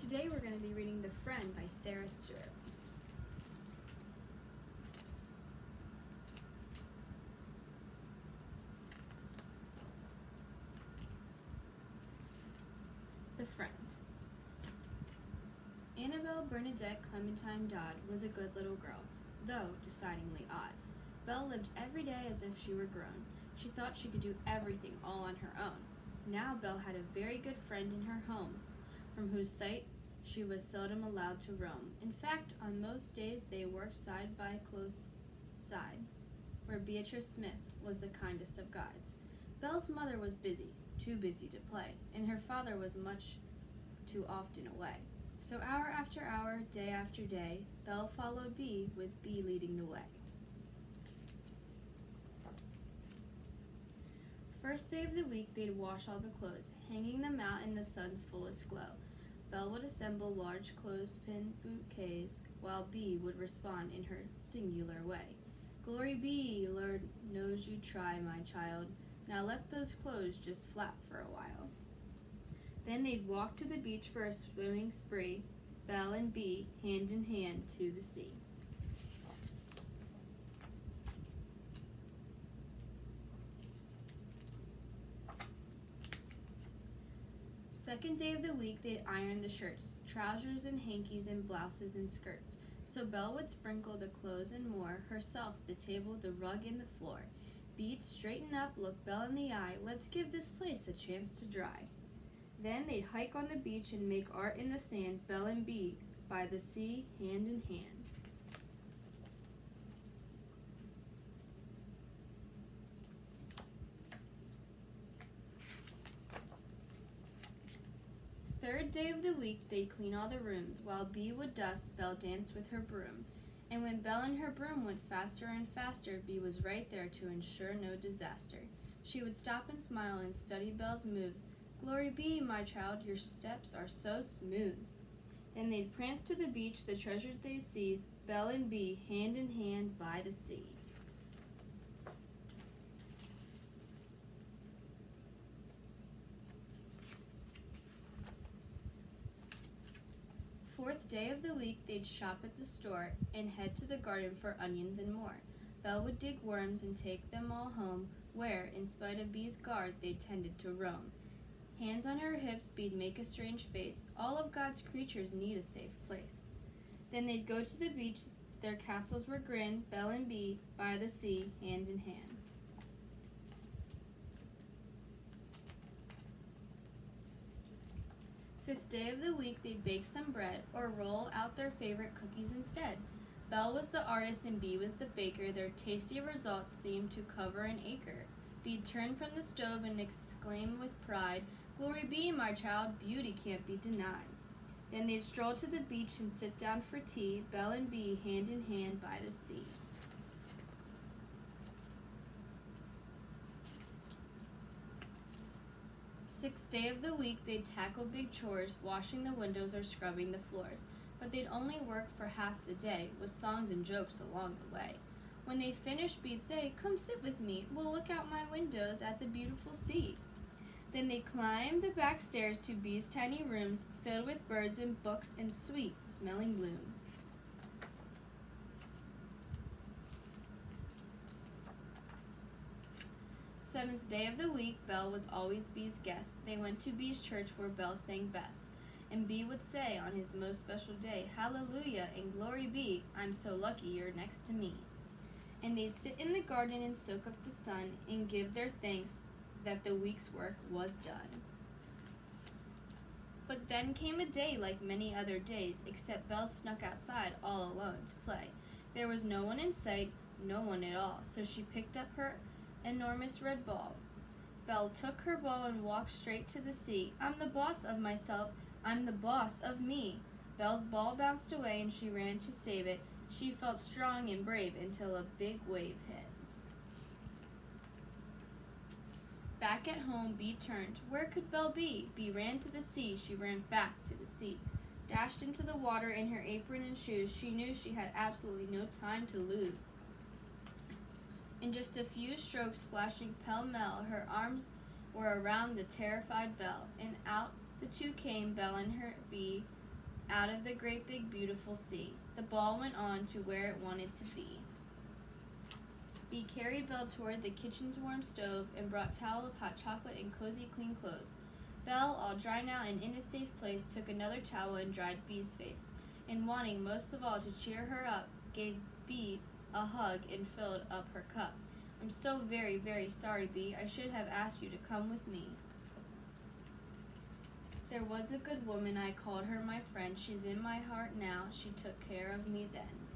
Today we're going to be reading The Friend by Sarah Stewart. The Friend. Annabelle Bernadette Clementine Dodd was a good little girl, though decidedly odd. Belle lived every day as if she were grown. She thought she could do everything all on her own. Now Belle had a very good friend in her home, from whose sight she was seldom allowed to roam. In fact, on most days they worked side by close side, where Beatrice Smith was the kindest of guides. Belle's mother was busy, too busy to play, and her father was much too often away. So hour after hour, day after day, Belle followed Bee, with Bee leading the way. First day of the week, they'd wash all the clothes, hanging them out in the sun's fullest glow. Belle would assemble large clothespin bouquets, while Bee would respond in her singular way. "Glory be, Lord knows you try, my child. Now let those clothes just flap for a while." Then they'd walk to the beach for a swimming spree, Belle and Bee, hand in hand, to the sea. Second day of the week, they'd iron the shirts, trousers and hankies and blouses and skirts. So Belle would sprinkle the clothes and more, herself, the table, the rug, and the floor. Bee'd straighten up, look Belle in the eye, let's give this place a chance to dry. Then they'd hike on the beach and make art in the sand, Belle and Bee, by the sea, hand in hand. Third day of the week, they'd clean all the rooms. While Bee would dust, Belle danced with her broom. And when Belle and her broom went faster and faster, Bee was right there to ensure no disaster. She would stop and smile and study Belle's moves. "Glory be, my child, your steps are so smooth." Then they'd prance to the beach, the treasures they'd seize, Belle and Bee, hand in hand, by the sea. Fourth day of the week, they'd shop at the store and head to the garden for onions and more. Belle would dig worms and take them all home, where, in spite of Bee's guard, they tended to roam. Hands on her hips, Bee'd make a strange face. All of God's creatures need a safe place. Then they'd go to the beach, their castles were grand, Belle and Bee, by the sea, hand in hand. Fifth day of the week, they'd bake some bread, or roll out their favorite cookies instead. Belle was the artist and Bee was the baker. Their tasty results seemed to cover an acre. Bee'd turn from the stove and exclaim with pride, "Glory be, my child, beauty can't be denied." Then they'd stroll to the beach and sit down for tea, Belle and Bee, hand in hand, by the sea. Sixth day of the week, they'd tackle big chores, washing the windows or scrubbing the floors. But they'd only work for half the day, with songs and jokes along the way. When they finished, Bee'd say, "Come sit with me, we'll look out my windows at the beautiful sea." Then they'd climb the back stairs to Bee's tiny rooms, filled with birds and books and sweet-smelling blooms. Seventh day of the week, Belle was always Bee's guest. They went to Bee's church where Belle sang best. And Bee would say on his most special day, "Hallelujah and glory be, I'm so lucky you're next to me." And they'd sit in the garden and soak up the sun and give their thanks that the week's work was done. But then came a day like many other days, except Belle snuck outside all alone to play. There was no one in sight, no one at all, so she picked up her enormous red ball. Belle took her ball and walked straight to the sea. "I'm the boss of myself, I'm the boss of me." Belle's ball bounced away and she ran to save it. She felt strong and brave until a big wave hit. Back at home, Bee turned. Where could Belle be? Bee ran to the sea, she ran fast to the sea. Dashed into the water in her apron and shoes, she knew she had absolutely no time to lose. In just a few strokes, splashing pell-mell, her arms were around the terrified Belle, and out the two came, Belle and her Bee, out of the great big beautiful sea. The ball went on to where it wanted to be. Bee carried Belle toward the kitchen's warm stove and brought towels, hot chocolate, and cozy clean clothes. Belle, all dry now and in a safe place, took another towel and dried Bee's face, and wanting most of all to cheer her up, gave Bee a hug and filled up her cup. I'm so very, very sorry, Bee. I should have asked you to come with me. There was a good woman, I called her my friend. She's in my heart now. She took care of me then.